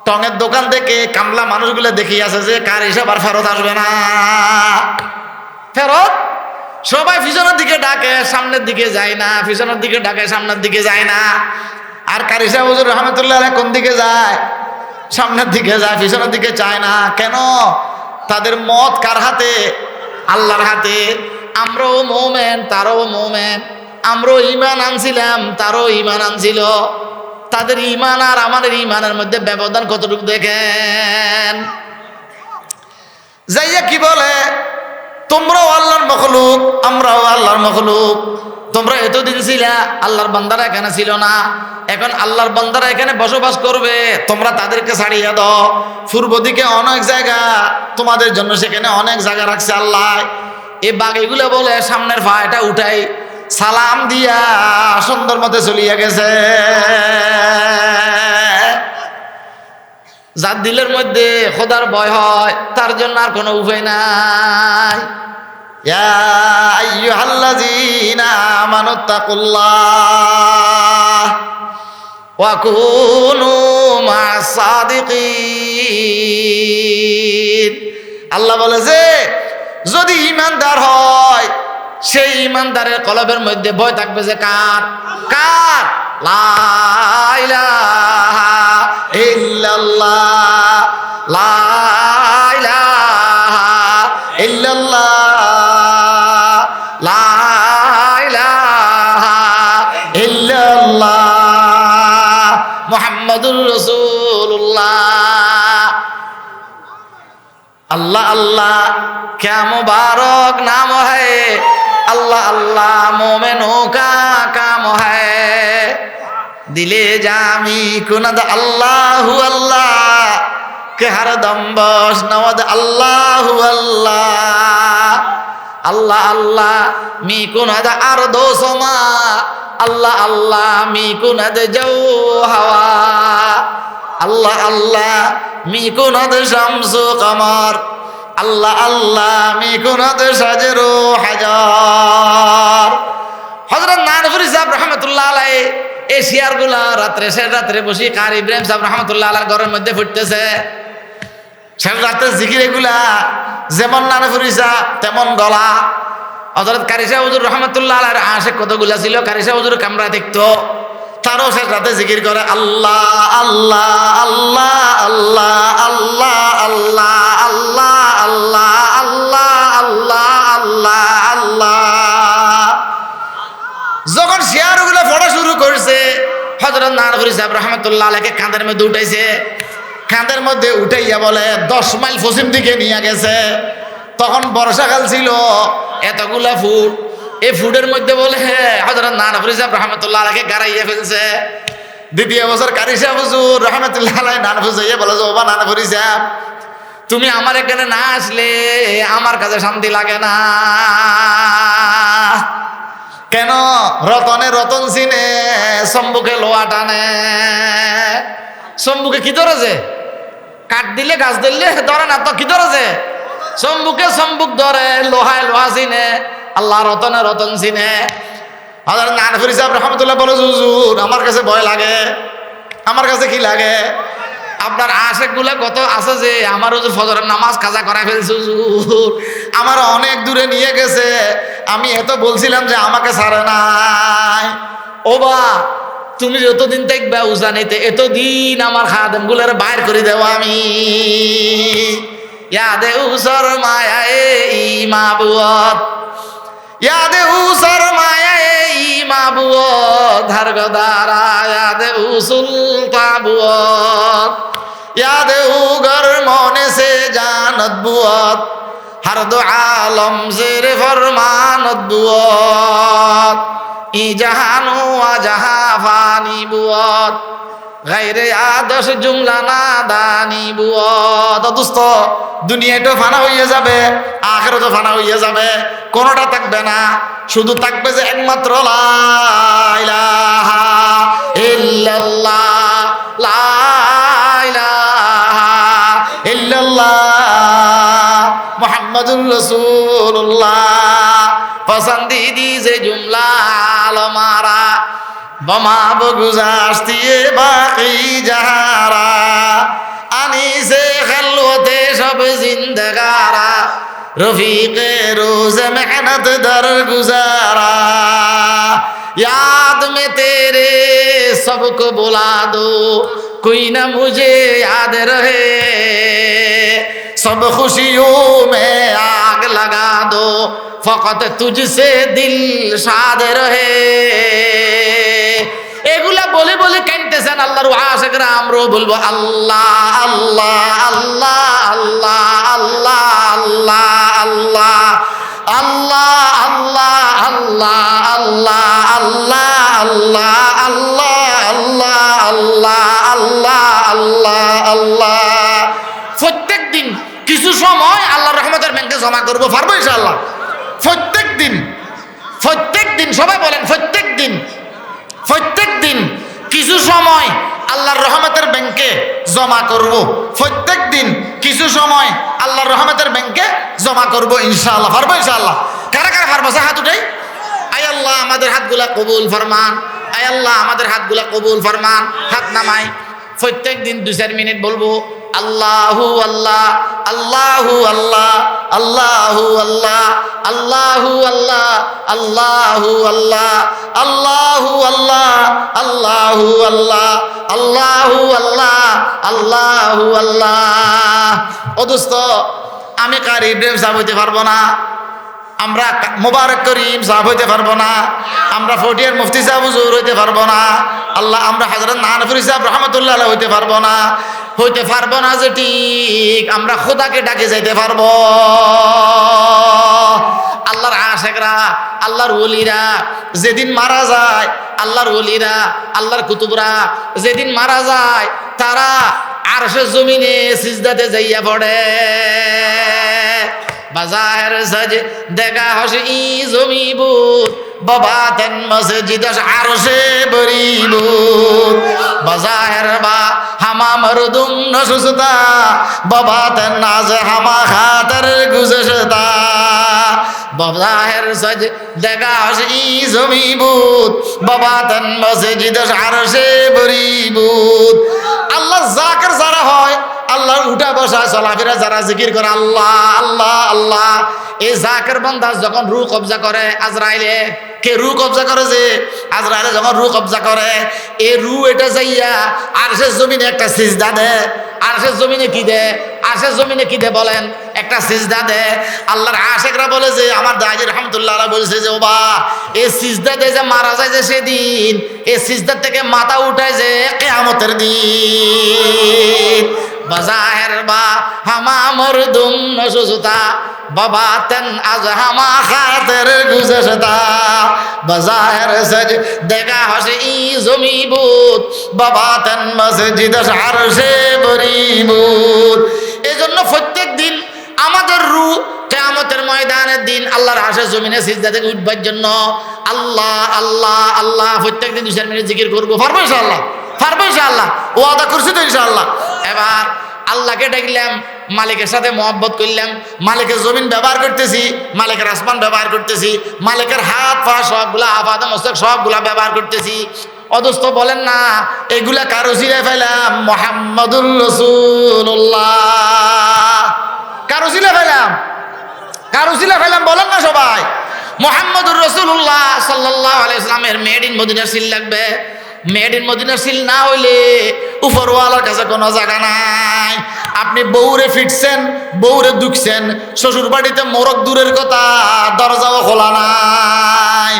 টঙের দোকান থেকে কামলা মানুষগুলো দেখিয়ে আছে যে কার হিসাব আর ফেরত আসবে না, ফেরত সবাই পিছনের দিকে ডাকে, সামনের দিকে যায় না, পিছনের দিকে ডাকে, সামনের দিকে যায় না। আর কারি সাহেব হুজুর রহমতুল্লাহ আলাইহি কোন দিকে যায়? সামনের দিকে যায়, পিছনের দিকে চায় না। কেন? তাদের মত কার হাতে? আল্লাহর হাতে। আমরাও মুমিন, তারাও মুমিন, আমরাও ঈমান আনছিলাম, তারাও ঈমান আনছিল। তাদের ঈমান আর আমাদের ঈমানের মধ্যে ব্যবধান কতটুকু দেখেন। যাইয়া কি বলে, তোমরাও আল্লাহর মখলুক, আমরাও আল্লাহর মখলুক। তোমরা এতদিন ছিলা, আল্লাহর বান্দারা এখানে ছিল না, এখন আল্লাহর বান্দারা এখানে বসবাস করবে, তোমরা তাদেরকে ছাড়িয়ে দাও। পূর্ব দিকে অনেক জায়গা তোমাদের জন্য, সেখানে অনেক জায়গা রাখছে আল্লাহ। এই বাঘ এগুলো বলে সামনের পায়টা উঠাই সালাম দিয়া সুন্দর মতে চলিয়া গেছে। যার দিলের মধ্যে খোদার ভয় হয় তার জন্য আর কোনো উপায় নাই। ইয়া আইয়ুহাল্লাযীনা আমানুত্তাকুল্লাহ ওয়া কুনু মা'আস সাদিকিন। আল্লাহ বলে যে যদি ঈমানদার হয়, সেই ঈমানদারের কলবের মধ্যে ভয় থাকবে যে কার? কার? লা ইলাহা ইল্লাল্লাহ, লা ইলাহা ইল্লাল্লাহ, লা ইলাহা ইল্লাল্লাহ, মুহাম্মাদুর রাসূলুল্লাহ। अल्लाह अल्लाह क्या मुबारक नाम है, अल्लाह अल्लाह मोमिनों का काम है। दिले जामी कुनद अल्लाहु अल्लाह के हर दम बस नवद अल्लाहु अल्लाह। अल्लाह अल्लाह मी कुनद अर्दो समा, अल्लाह अल्लाह मी कुनद जो हवा। अल्लाह अल्लाह मी कुनद शम्सु कमर, अल्लाह अल्लाह मी कुनद शजरो हजार। हजरत नानपुरी साहब रहमतुल्लाह अलैहि এই শেয়ারগুলা রাত্রে বসে কারি ইব্রাহিম সাহেব রহমতুল্লাহ আলাইহির ঘরের মধ্যে ফুটতেছে। শেষ রাতে জিকির এগুলা যেমন নানপুরি সাহেব তেমন গলা। হযরত কারি সাহেব হুজুর রহমতুল্লাহ আলাইহির আশিক কতগুলা ছিল, কারি সাহেব হুজুর ক্যামেরা দেখতো, তারও শেষ রাতে জিকির করে আল্লাহ আল্লাহ আল্লাহ আল্লাহ আল্লাহ আল্লাহ আল্লাহ আল্লাহ আল্লাহ আল্লাহ আল্লাহ আল্লাহ। যখন শেয়ারগুলো পড়া শুরু করছে, হযরত নানপুরি সাহেব রহমতুল্লাহ আলাইহিকে কাঁধের মধ্যে উঠাইছে, কাঁধের মধ্যে উঠাইয়া বলে 10 মাইল পশ্চিম দিকে নিয়ে গেছে। তখন বর্ষাকাল ছিল, এতগুলা ফুট, এই ফুটের মধ্যে বলে হযরত নানপুরি সাহেব রহমতুল্লাহ আলাইহিকে গাড়াইয়া ফেলছে। দ্বিতীয় বছর কারি সাহেব হুজুর রহমতুল্লাহ আলাইহি নানপুরি যাইয়া বলে যে ওবা নানপুরি সাহেব, তুমি আমার এখানে না আসলে আমার কাছে শান্তি লাগে না। কেন? রতনে রতন চিনে, শম্ভুকে লোহা টানে। শম্ভুকে কি ধরেছে? কাঠ দিলে গাছ দিলে ধরে না তো, কি ধরেছে? শম্ভুকে শম্ভুক ধরে, লোহায় লোহা চিনে, আল্লাহ রতনে রতন চিনে। হযরত নানপুরি সাহেব রহমতুল্লাহ বলে হুজুর আমার কাছে ভয় লাগে। আমার কাছে কি লাগে? আপনার আশেক গুলা কত আছে যে আমার হুজুর ফজরের নামাজ কাজা করাই ফেলছে হুজুর, আমার অনেক দূরে নিয়ে গেছে। আমি এত বলছিলাম যে আমাকে ছাড়ে নাই। ও বা তুমি যতদিন দেখবা উজানিতে এতদিন আমার খাদেম গুলার বাইর করে দেব আমি। ইয়াদে উসর মায়ায়ে ইমাবুত, ইয়াদে উসর মায়ায়ে ইমাবুত, ধারগদারা ইয়াদে উসুল তাবুত, ইয়াদে উগর মনে সে জানত বুত, हर दो आलम जेर फरमानत बुआत, ई जहानो आ जहां फानी बुआत, गैर आदर्श जुमला नादानी बुआत। दोस्त দুনিয়াটা ফানা হয়ে যাবে, আখিরাতও ফানা হয়ে যাবে, কোনোটা থাকবে না, শুধু থাকবে যে একমাত্র লা ইলাহা ইল্লাল্লাহ, লা ইলাহা ইল্লাল্লাহ মুহাম্মাদুর রাসূলুল্লাহ। পসন্দीदी से जुमला आलमारा बमा बगुजाश्तिए बाकी जहारा, आनी से खलवते सब जिंदगारा, रफीक़े रोज़ मेहनत दर गुजारा। याद में तेरे सबको बुला दो, कोई ना मुझे याद रहे, सब खुशियों में आग लगा दो, फकत तुझसे दिल शाद रहे। এগুলা বলে বলে কাঁদতেছেন আল্লাহর আশিকরা। আমরাও বলবো আল্লাহ আল্লাহ আল্লাহ আল্লাহ আল্লাহ আল্লাহ আল্লাহ আল্লাহ আল্লাহ আল্লাহ আল্লাহ আল্লাহ আল্লাহ আল্লাহ আল্লাহ আল্লাহ আল্লাহ। প্রত্যেক দিন কিছু সময় আল্লাহর রহমতের ব্যাংকে জমা করবো, পারবো ইনশাআল্লাহ? প্রত্যেক দিন সবাই বলেন প্রত্যেক দিন কিছু সময় আল্লাহর রহমতের ব্যাংকে জমা করব। প্রত্যেক দিন কিছু সময় আল্লাহর রহমতের ব্যাংকে জমা করব ইনশাআল্লাহ। পারবো ইনশাআল্লাহ? কারা কারা পারবো? হাত উঠাই। আয় আল্লাহ আমাদের হাতগুলা কবুল ফরমান, আয় আল্লাহ আমাদের হাতগুলা কবুল ফরমান। হাত নামাই প্রত্যেক দিন 2-4 মিনিট বলবো আল্লাহু আল্লাহ আল্লাহু আল্লাহ আল্লাহু আল্লাহ আল্লাহু আল্লাহ আল্লাহু আল্লাহ আল্লাহু আল্লাহ আল্লাহু আল্লাহ আল্লাহু আল্লাহ আল্লাহু আল্লাহ। ও দোস্ত, আমি কারি ইব্রাহিম সাহেব হইতে পারবো না, আমরা মোবারক করিম সাহেব হইতে পারবো না, আমরা ফটিয়ার মুফতি সাহেব হুজুর হইতে পারবো না, আল্লাহ আমরা হযরত নানপুরি সাহেব রহমতুল্লাহ আলাইহি হইতে পারবো না যে ঠিক আমরা খোদাকে ডাকে যাইতে পারবো। আল্লাহর আশিকরা, আল্লাহর ওলিরা যেদিন মারা যায়, আল্লাহর ওলিরা, আল্লাহর কুতুবরা যেদিন মারা যায়, তারা আরশের জমিনে সিজদাতে যাইয়া পড়ে। বাজার সাজ দেখা হসে ই জমি বুত বাবা তেন মসজিদ আরশে বরিবুত বাজাহের বা হামা মরদুম নসুসতা বাবা তেন নাজ হামা খাতর গুজশতা বাজাহের সাজ দেখা হসে ই জমি বুত বাবা তেন মসজিদ আরশে বরিবুত। আল্লাহ জাকির যারা হয়, আল্লাহর উঠা বসা চলাফেরা যারা জিকির করে আল্লাহ আল্লাহ আল্লাহ, এই জাকির বান্দা যখন রূহ কবজা করে আজরাইলে, কে রূহ কবজা করে যে আজরাইলে যখন রূহ কবজা করে, এই রূহ এটা যাইয়া আরশের জমিনে একটা সিজদা দেয়। আরশের জমিনে কি দেয়? আরশের জমিনে কি দেয় বলেন? একটা সিজদা দেয়। আল্লাহর আশিকরা বলে যে, আমার দাজি রহমতুল্লাহ বলছে যে, ও বা এই সিজদা দেয় যে মারা যায় যে সেদিন, এই সিজদার থেকে মাথা উঠায় যে কিয়ামতের দিন। বাজাহের বা হামা মরদুম নসুসতা বাবা তেন আজ হামা খাতের গুজশতা বাজাহের সজ দেখা হসে ই জমি বুত বাবা তেন মসজিদ আরশে বরিবুত। এই জন্য প্রত্যেক দিন আমাদের রূহ কিয়ামতের ময়দানের দিন আল্লাহর আরশের জমিনে সিজদা থেকে উঠবার জন্য আল্লাহ আল্লাহ আল্লাহ প্রত্যেক দিন 2 মিনিট জিকির করবো। পারবো ইনশাআল্লাহ? পারবো ইনশাআল্লাহ? ওয়াদা করছি তো ইনশাআল্লাহ। এবার আল্লাহকে ডাকলাম, মালিকের সাথে মহব্বত করলাম, মালিকের জমিন ব্যবহার করতেছি, মালিকের আসমান ব্যবহার করতেছি, মালিকের হাত পা সবগুলা আপাদ মস্তক সবগুলা ব্যবহার করতেছি। অদস্ত বলেন না এগুলা কারো সিলে ফেলাম? মুহাম্মাদুর রাসূলুল্লাহ কারো সিলে ফেলাম? কারো সিলে ফেলাম বলেন না সবাই? মুহাম্মাদুর রাসূলুল্লাহ সাল্লাল্লাহু আলাইহি ওয়াসাল্লামের মেড ইন মদিনার সিল লাগবে। মেড ইন মদিনার সিল না হইলে উপরওয়ালার কাছে কোনো জায়গা নাই। আপনি বউরে ফিটছেন, বউরে দুঃখছেন, শ্বশুর বাড়িতে মোরগ দূরের কথা, দরজাও খোলা নাই।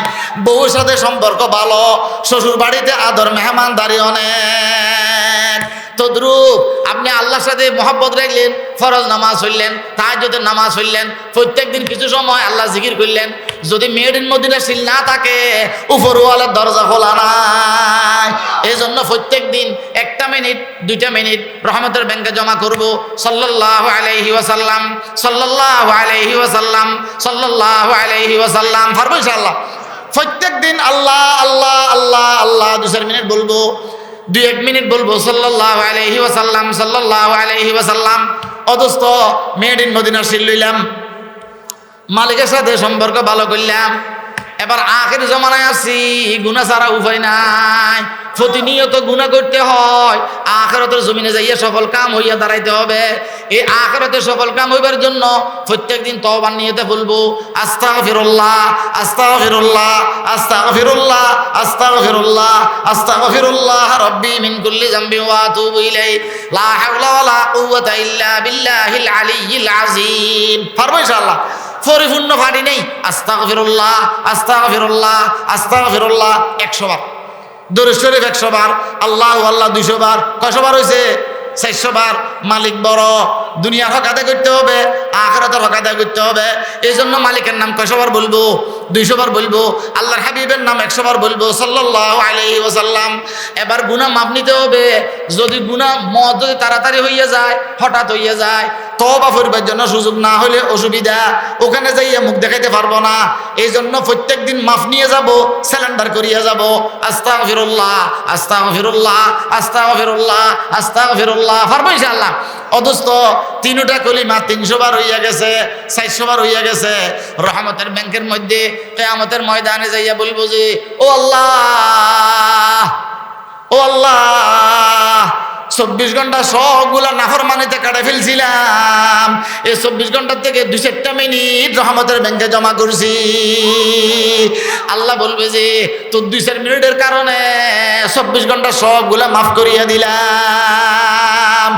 বউর সাথে সম্পর্ক ভালো, শ্বশুর বাড়িতে আদর মেহমানদারি অনেক। তদ্রূপ আপনি আল্লাহর সাথে মহব্বত রাখলেন, ফরজ নামাজ হইলেন, তাহাজ্জুদের নামাজ হইলেন, প্রত্যেকদিন কিছু সময় আল্লাহ জিকির করলেন। যদি মেড ইন মদিনা সিল না থাকে, উপরওয়ালার দরজা খোলা নাই। এই জন্য প্রত্যেক দিন 1 মিনিট 2 মিনিট রহমতের ব্যাংকে জমা করব। সাল্লাল্লাহু আলাইহি ওয়াসাল্লাম সাল্লাল্লাহু আলাইহি ওয়াসাল্লাম সাল্লাল্লাহু আলাইহি ওয়াসাল্লাম। পারবো ইনশাআল্লাহ? প্রত্যেক দিন আল্লাহ আল্লাহ আল্লাহ আল্লাহ 2 মিনিট বলবো, 2-1 মিনিট বলবো সাল্লাল্লাহু আলাইহি ওয়াসাল্লাম সাল্লাল্লাহু আলাইহি ওয়াসাল্লাম। অদস্ত মেড ইন মদিনার সিল লইলাম, মালিকের সাথে সম্পর্ক ভালো করলাম। এবার আখের জমানায় আছি, গুনাহ ছাড়া উপায় নাই, প্রতিনিয়ত গুনাহ করতে হয়। আখিরাতের জমিনে যাইয়া সফল কাম হইয়া দাঁড়াইতে হবে। এই আখিরাতে সফল কাম হইবার জন্য প্রত্যেকদিন তওবার নিয়তে বলবো আস্তাগফিরুল্লাহ আস্তাগফিরুল্লাহ আস্তাগফিরুল্লাহ আস্তাগফিরুল্লাহ আস্তাগফিরুল্লাহ রাব্বি মিন কুল্লি যামবিন ওয়া আতুবু ইলাইহি লা হাওলা ওয়া লা কুওয়াতা ইল্লা বিল্লাহিল আলিয়্যিল আযীম। পারবো ইনশাআল্লাহ? পরিপূর্ণ পারি নেই। আস্তাগফিরুল্লাহ আস্তাগফিরুল্লাহ আস্তাগফিরুল্লাহ 100 বার, দরুদ শরীফ 100 বার, আল্লাহু আল্লাহ 200 বার। কয়শো বার হয়েছে? 400 বার। মালিক বড়, দুনিয়ার হক আদায় করতে হবে, আখিরাতের হক আদায় করতে হবে। এই জন্য মালিকের নাম কয়শো বার বলবো? 200 বার বলবো। আল্লাহর হাবিবের নাম 100 বার বলবো সাল্লাল্লাহু আলাইহি ওয়াসাল্লাম। এবার গুনাহ মাফ নিতে হবে। যদি গুনাহ মত যদি তাড়াতাড়ি হইয়া যায়, হঠাৎ হইয়া যায়, তওবা করবার জন্য সুযোগ না হলে অসুবিধা, ওখানে যাইয়া মুখ দেখাইতে পারবো না। এই জন্য প্রত্যেক দিন মাফ নিয়ে যাব, স্যালেন্ডার করিয়া যাব। আস্তাগফিরুল্লাহ আস্তাগফিরুল্লাহ আস্তাগফিরুল্লাহ আস্তাগফিরুল্লাহ। পারবো ইনশাআল্লাহ? অদস্ত 3টা কলিমা 300 বার হইয়া গেছে, 400 বার হইয়া গেছে। রহমতের ব্যাংকের মধ্যে কিয়ামতের ময়দানে যাইয়া বলবো যে, ও আল্লাহ ও আল্লাহ, 24 ঘন্টা সবগুলা নাফরমানিতে কাটে ফেলছিলাম, এই 24 ঘন্টার থেকে 2-4 মিনিট রহমতের ব্যাংকে জমা করছি। আল্লাহ বলবে যে, তোর 2-4 মিনিটের কারণে 24 ঘন্টা সবগুলা মাফ করিয়া দিলাম।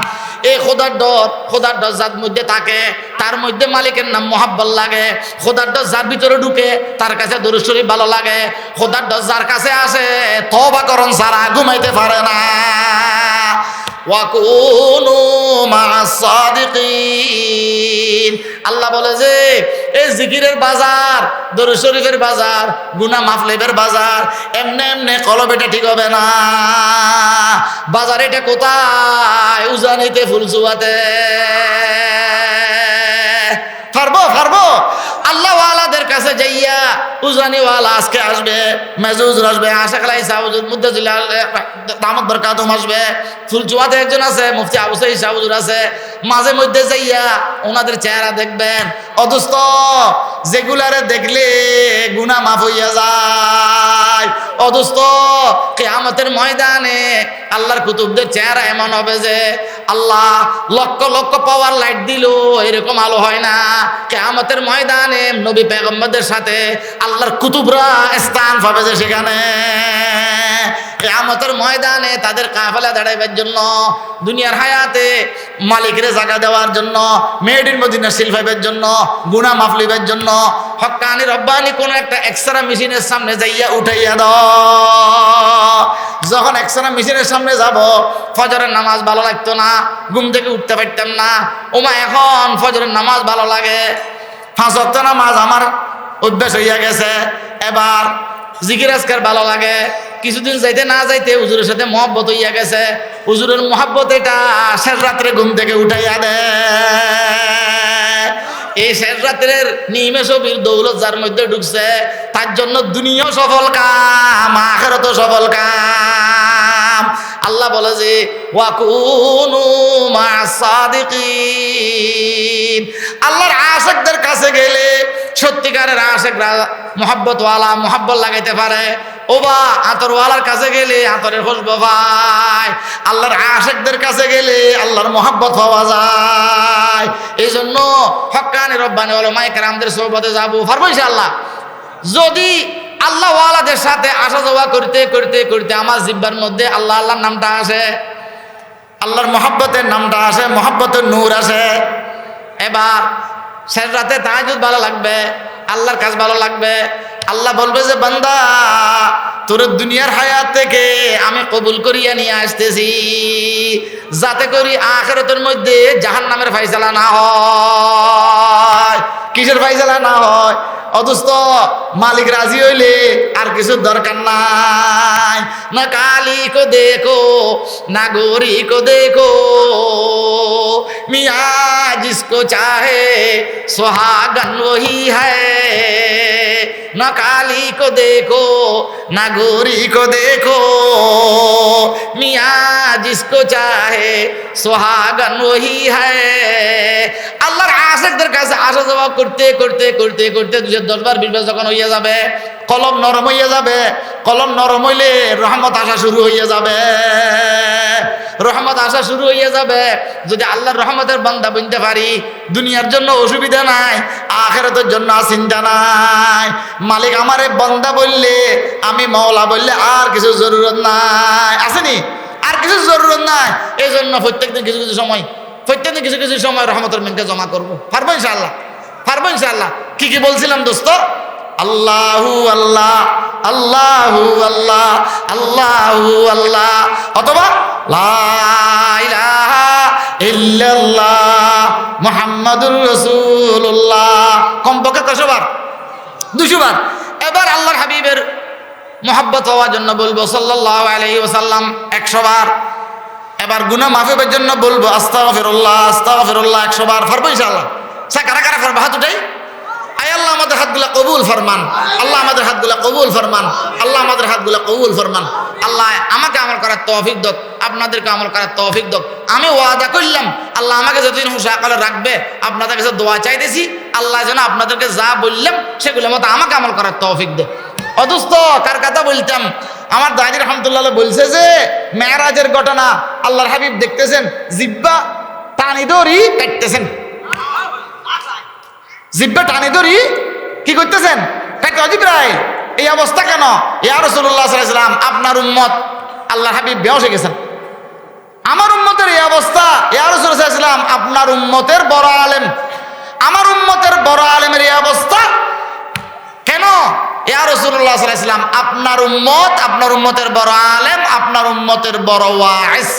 এই খোদার ডর যার মধ্যে থাকে তার মধ্যে মালিকের নাম মোহাব্বত লাগে। খোদার ডর যার ভিতরে ঢুকে তার কাছে দরুদ শরীফ ভালো লাগে। খোদার ডর যার কাছে আসে তওবা করন ছাড়া ঘুমাইতে পারে না। ওয়াকুনু মা'আস সাদিকিন। আল্লাহ বলে যে এই জিকিরের বাজার, দরুদ শরীফের বাজার, গুনাহ মাফলেবের বাজার এমনে এমনে কলব এটা ঠিক হবে না। বাজার এটা কোথায়? উজানিতে ফুলসুয়াতে। পারবো আল্লাহ ওয়ালাদের কাছে যাইয়া উজানি ওয়ালা আজকে আসবে, মেজুজুর আসবে, আশাক আলাই সাহুজুর মুদ্দাজিল দামত বরকাতুম আসবে, ফুলচুয়াতে একজন আছে মুফতি আবু সাঈদ সাহুজুর আছে। মাঝে মধ্যে যাইয়া ওনাদের চেহারা দেখবেন। অদুস্ত যেগুলারে দেখলে গুনাহ মাফ হইয়া যায়। অদুস্ত কিয়ামতের ময়দানে আল্লাহর কুতুবদের চেহারা এমন হবে যে আল্লাহ লক্ষ লক্ষ পাওয়ার লাইট দিল এরকম আলো হয় না। কিয়ামতের ময়দানে নবী পয়গম্বরদের সাথে আল্লাহর কুতুবরা স্থান পাবে যে সেখানে। কিয়ামতের ময়দানে তাদের কাফেলা দাঁড়াইবার জন্য, দুনিয়ার হায়াতে মালিকের জায়গা দেওয়ার জন্য, মেয়েটির মদিনা শিল্পের জন্য, গুনাহ মাফ লিবার জন্য হক্কানি রব্বানি কোন একটা এক্সরা মেশিনের সামনে যাইয়া উঠাইয়া দাও। যখন এক্সরা মেশিনের সামনে যাব, ফজরের নামাজ ভালো লাগতো না, ঘুম থেকে উঠতে পারতাম না। ওমা এখন ফজরের নামাজ ভালো লাগে, 5 ওয়াক্ত নামাজ আমার অভ্যাস হইয়া গেছে। এবার জিকির আজকার ভালো লাগে। কিছুদিন যাইতে না যাইতে হুজুরের সাথে মহব্বত হইয়া গেছে। হুজুরের মহব্বত এটা শেষ রাত্রে ঘুম থেকে উঠাইয়া দেয়। এই শেষ রাত্রের নিমেষ বীর দৌলত যার মধ্যে ঢুকছে তার জন্য দুনিয়াও সফল কাম, আখিরাতও সফল কাম। আল্লাহ বলে যে ওয়াকুনু মা'আস সাদিকিন। আল্লাহর আশিকদের কাছে গেলে সত্যিকারের আশিকরা মহব্বতওয়ালা মহব্বত লাগাইতে পারে। ওবা আতরওয়ালার কাছে গেলে আতরের খুশবু পায়। আল্লাহর আশিকদের কাছে গেলে আল্লাহর মহব্বত পাওয়া যায়। এই জন্য হক্কানি রব্বানি উলামায়ে কেরামদের সোহবতে যাবো, পারবো ইনশাআল্লাহ। যদি আল্লাহ ওয়ালাদের সাথে আসা যাওয়া করতে করতে করতে আমার জিহ্বার মধ্যে আল্লাহ আল্লাহর নামটা আসে, আল্লাহর মহব্বতের নামটা আসে, মহব্বতের নূর আসে। এবার শেষ রাতে তাহাজ্জুদ ভালো লাগবে, আল্লাহর কাজ ভালো লাগবে। আল্লাহ বলবে যে বান্দা তোর দুনিয়ার হায়াত থেকে আমি কবুল করিয়া নিয়ে আসতেছি, যাতে করি আখিরাতের মধ্যে জাহান্নামের ফায়সালা না হয়। কিসের ফায়সালা না হয়? অদুস্ত মালিক রাজি হইলে আর কিছু দরকার নাই। না কালি কো দেখো না গোরি কো দেখো, মিয়া जिसको चाहे सुहागन वही है। ना काली को देखो ना गोरी को देखो, मिया जिसको चाहे सुहागन वही है। আল্লাহর আশিকদের কাছে আসা যাওয়া করতে করতে করতে করতে 10 বার 20 বার যখন হইয়া যাবে, কলম নরম হইয়া যাবে। কলম নরম হইলে রহমত আসা শুরু হইয়া যাবে, রহমত আসা শুরু হইয়া যাবে। যদি আল্লাহর রহমতের বান্দা বনতে পারি, দুনিয়ার জন্য অসুবিধা নাই, আখিরাতের জন্য চিন্তা নাই। মালিক আমারে বান্দা বললে, আমি মাওলা বললে আর কিছু জরুরত নাই। আসেনি? আর কিছু জরুরত নাই। এই জন্য প্রত্যেকদিন কিছু কিছু সময় রহমতের ব্যাংকে জমা করবো। পারবো ইনশাআল্লাহ, পারবো ইনশাআল্লাহ। কি বলছিলাম দোস্ত? আল্লাহু আল্লাহ, আল্লাহু আল্লাহ, আল্লাহু আল্লাহ, অথবা লা ইলাহা ইল্লাল্লাহ মুহাম্মাদুর রাসূলুল্লাহ। কমপক্ষে 100 বার, 200 বার। এবার আল্লাহর হাবিবের মহব্বত হওয়ার জন্য বলবো সাল্লাল্লাহু আলাইহি ওয়াসাল্লাম 100 বার। এবার গুনাহ মাফের জন্য বলবো আস্তাগফিরুল্লাহ, আস্তাগফিরুল্লাহ 100 বার। পারবো ইনশাআল্লাহ। কারা কারা পারবো? হাত উঠাই। আয় আল্লাহ আমাদের হাতগুলা কবুল ফরমান, আল্লাহ আমাদের হাতগুলা কবুল ফরমান, আল্লাহ আমাদের হাতগুলা কবুল ফরমান। আল্লাহ আমাকে আমল করার তৌফিক দাও, আপনাদেরকে আমল করার তৌফিক দাও। আমি ওয়াদা করলাম আল্লাহ আমাকে যতদিন হুঁশিয়ার রাখবে, আপনাদের কাছে দোয়া চাইতেছি আল্লাহ যেন আপনাদেরকে যা বললাম সেগুলো মতো আমাকে আমল করার তৌফিক দে। অদুস্ত কার কথা বলতাম? আমার দাদি রহমতুল্লাহ বলছে যে মেরাজের ঘটনা আল্লাহর হাবিব দেখতেছেন, জিব্বা টানি ধরি কাটতেছেন, জিব্বা টানি ধরি কি করতেছেন? জিবরাইল এই অবস্থা কেন? ইয়া রাসূলুল্লাহ সাল্লাল্লাহু আলাইহি ওয়াসাল্লাম, আপনার উম্মত আল্লাহর হাবিব বেহুশ হয়ে গেছেন, আমার উম্মতের এই অবস্থা। ইয়া রাসূলুল্লাহ সাল্লাল্লাহু আলাইহি ওয়াসাল্লাম আপনার উম্মতের বড় আলেম, আমার উম্মতের বড় আলেমের এই অবস্থা কেন? ইয়া রাসূলুল্লাহ সাল্লাল্লাহু আলাইহি ওয়াসাল্লাম, আপনার উম্মতের বড় আলেম, আপনার উম্মতের বড় ওয়াইজ।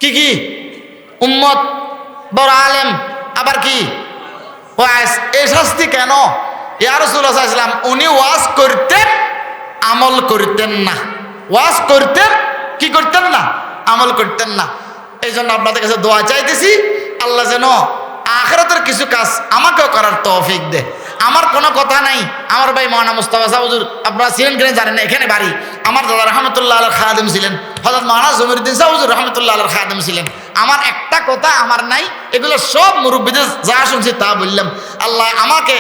কি কি? উম্মত, বড় আলেম, আবার কি ওয়াইজ। এই শাস্তি কেন? ইয়া রাসূলুল্লাহ সাল্লাল্লাহু আলাইহি ওয়াসাল্লাম, উনি ওয়াজ করতেন, আমল করতেন না। ওয়াজ করতেন, কি করতেন না? আমল করতেন না। এই জন্য আপনাদের কাছে দোয়া চাইতেছি, আল্লাহ যেন আখিরাতের কিছু কাজ আমাকেও করার তৌফিক দে। আমার কোনো কথা নাই। আমার ভাই মৌলানা মুস্তাফা সাহেব হুজুর, আপনারা ছিলেন কিনা জানেন না, এখানে বাড়ি। আমার দাদা রহমতুল্লাহ আলাইহির খাদেম ছিলেন, হযরত মৌলানা জমিরুদ্দিন সাহেব হুজুর রহমতুল্লাহ আলাইহির খাদেম ছিলেন। আমার একটা কথা আমার নাই, এগুলো সব মুরব্বিদের যা শুনছি তা বললাম। আল্লাহ আমাকে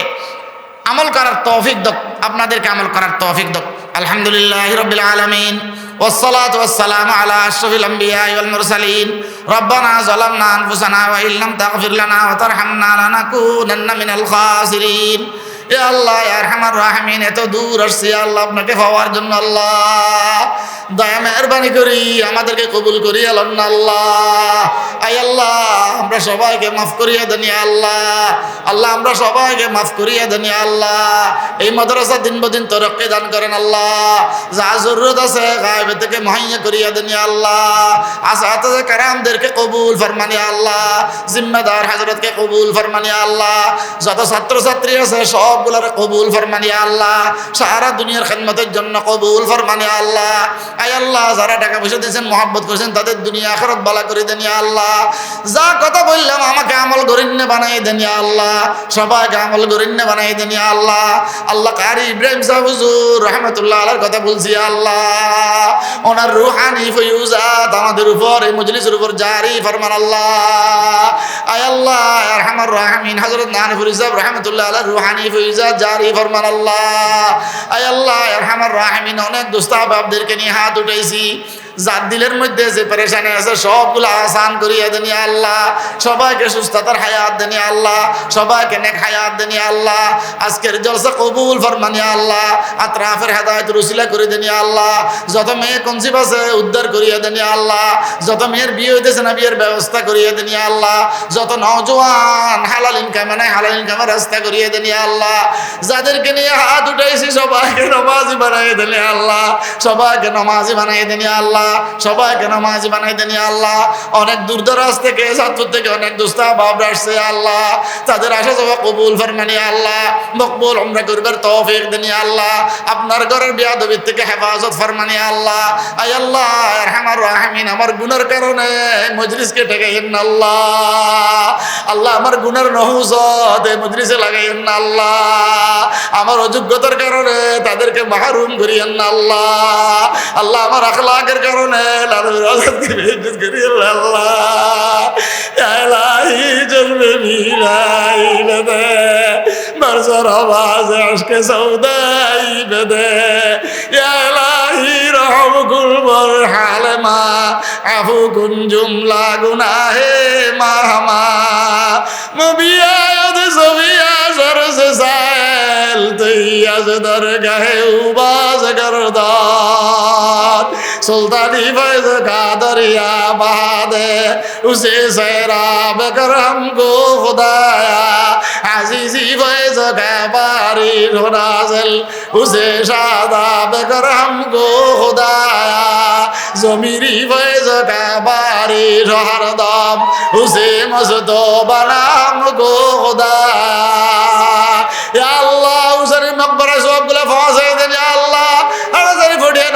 আমল করার তৌফিক দাও, আপনাদেরকে আমল করার তৌফিক দাও। আলহামদুলিল্লাহি রাব্বিল আলামিন, والصلاة والسلام على أشرف الأنبياء والمرسلين. ربنا ظلمنا أنفسنا وإن لم تغفر لنا وترحمنا لنكونن من الخاسرين. ইয়া আল্লাহ, ইয়া আরহামার রাহিমিন, এত দূর আসছি আল্লাহ আপনাকে পাওয়ার জন্য। আল্লাহ দয়া মেহরবানি করি আমাদেরকে কবুল করিয়া লন না আল্লাহ। আয় আল্লাহ, আমরা সবাইকে মাফ করিয়া দেন ইয়া আল্লাহ। আল্লাহ আমরা সবাইকে মাফ করিয়া দেন ইয়া আল্লাহ। এই মাদ্রাসা দিন বদিন তরক্কি দান করেন আল্লাহ। যা জরুরত আছে গায়ব থেকে মুহাইয়া করিয়া দেন ইয়া আল্লাহ। আসাতিজা কারামদেরকে কবুল ফরমান ইয়া আল্লাহ। জিম্মেদার হযরতকে কবুল ফরমান ইয়া আল্লাহ। যত ছাত্র ছাত্রী আছে সবগুলোরে কবুল ফরমান ইয়া আল্লাহ। সারা দুনিয়ার খিদমতের জন্য কবুল ফরমান ইয়া আল্লাহ। আয় আল্লাহ, যারা টাকা পয়সা দিয়েছেন, মহব্বত করেছেন, তাদের দুনিয়া আখিরাত ভালো করে দেন ইয়া আল্লাহ। যা কথা বললাম আমাকে আমল গরিন্নে বানাই দেন ইয়া আল্লাহ। সবাইকে আমল গরিন্নে বানাই দেন ইয়া আল্লাহ। আল্লাহ কারি ইব্রাহিম সাহেব হুজুর রহমতুল্লাহ আলাইহির কথা বলছি ইয়া আল্লাহ। ওনার রূহানি ফয়ুজাত আমাদের উপর, এই মজলিসের উপর জারি ফরমান আল্লাহ। আয় আল্লাহ, ইয়া আরহামার রাহিমিন, হযরত নানপুরি সাহেব রহমতুল্লাহ আলাইহির রূহানি ফয়ুজাত জারি ফরমান আল্লাহ। আয় আল্লাহ, ইয়া আরহামার রাহিমিন, অনেক দোস্ত আহবাবদেরকে নিয়ে হাত উঠাইছি, যার দিলের মধ্যে যে পেরেশানি আছে সবগুলো আসান করিয়া দেন ইয়া আল্লাহ। সবাইকে সুস্থতার হায়াত দেন ইয়া আল্লাহ। সবাইকে নেক হায়াত দেন ইয়া আল্লাহ। আজকের জলসা কবুল ফরমান ইয়া আল্লাহ। আতরাফের হেদায়েতের উসিলা করে দেন ইয়া আল্লাহ। যত মেয়ে কনসিভ আছে উদ্ধার করিয়া দেন ইয়া আল্লাহ। যত মেয়ের বিয়ে হইতেছে না বিয়ের ব্যবস্থা করিয়া দেন ইয়া আল্লাহ। যত নওজোয়ান হালাল ইনকামে নাই হালাল ইনকামের রাস্তা করিয়া দেন ইয়া আল্লাহ। যাদেরকে নিয়ে হাত উঠাইছি সবাইকে নামাজি বানাই দেন ইয়া আল্লাহ। সবাইকে নামাজি বানাই দেন ইয়া আল্লাহ। সবাইকে নামাজি বানাই দেন ইয়া আল্লাহ। অনেক দূর দরাজ থেকে, চাঁদপুর থেকে অনেক দোস্ত বাবরা আসছে আল্লাহ। তাদের আশা সবা কবুল ফরমান ইয়া আল্লাহ। মকবুল উমরা করবার তৌফিক দেন ইয়া আল্লাহ। আপনার ঘরের বিয়াদবির থেকে হেফাজত ফরমান ইয়া আল্লাহ। আয় আল্লাহ, ইয়া আরহামার রাহিমিন, আমার গুনার কারণে মজলিসকে ঠেকাইয়েন না আল্লাহ। আল্লাহ আমার গুনার নহুজত এই মজলিসে লাগাইয়েন না আল্লাহ। আমার অযোগ্যতার কারণে তাদেরকে মাহরুম করিয়েন না আল্লাহ। আল্লাহ আমার আখলাকের কারণে লালুরাজতকে বেইজ্জত করিয়েন না আল্লাহ। ইয়া ইলাহি জলবে মিলাই বেদে বরসর আওয়াজ আশকে সৌদাই বেদে। ইয়া ইলাহি রহম কুল বর হালমা আফু কুন জুমলা গুনাহে মাহমা মুবিয়াদ সবিয়া সরসে সাইল তৈয়াজ দরগাহে উবাজ গরদান सुल्तानी फैज का दरिया बहा दे उसे सैराब कर हमको खुदाया अजीजी फैज का बारी नाज़िल उसे शादाब कर हमको खुदाया ज़मीरी फैज का बारी हरदम उसे मस्तो बना हमको खुदाया। या अल्लाह उसने मकबरा सबगुला फांसे दे या अल्लाह।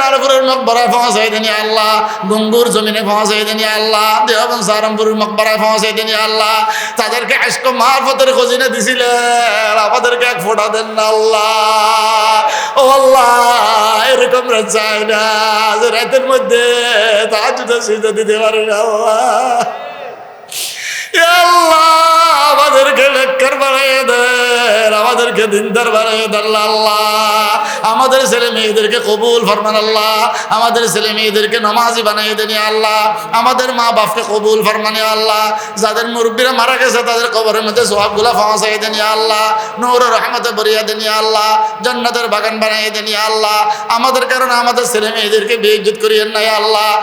নারপুরের মকবরায় পৌঁছাই দেন ইয়া আল্লাহ। গঙ্গুর জমিনে পৌঁছাই দেন ইয়া আল্লাহ। দেওবন্দ সাহারানপুরের মকবরায় পৌঁছাই দেন ইয়া আল্লাহ। তাদেরকে ইশক মারফতের খজিনা দিছিলেন, আমাদেরকে এক ফোঁটা দেন না আল্লাহ। ও আল্লাহ, এরকম রাত চাই না যে রাতের মধ্যে তাহাজ্জুদের সিজদা দিতে পারি না আল্লাহ। ইয়া আল্লাহ, আমাদেরকে নেককার বানাইয়া দেন, আমাদেরকে দিনদার বানাইয়া দেন আল্লাহ। আমাদের ছেলে মেয়েদেরকে কবুল ফরমান আল্লাহ। আমাদের ছেলে মেয়েদেরকে নামাজি বানাইয়া দেন ইয়া আল্লাহ। আমাদের মা বাপকে কবুল ফরমান ইয়া আল্লাহ। যাদের মুরব্বীরা মারা গেছে তাদের কবরের মধ্যে সওয়াবগুলো পৌঁছাইয়া দেন ইয়া আল্লাহ। নূর ও রহমতে ভরিয়া দেন ইয়া আল্লাহ। জান্নাতের বাগান বানাইয়া দেন ইয়া আল্লাহ। আমাদের কারণে আমাদের ছেলে মেয়েদেরকে বেইজ্জত করিয়েন না ইয়া আল্লাহ।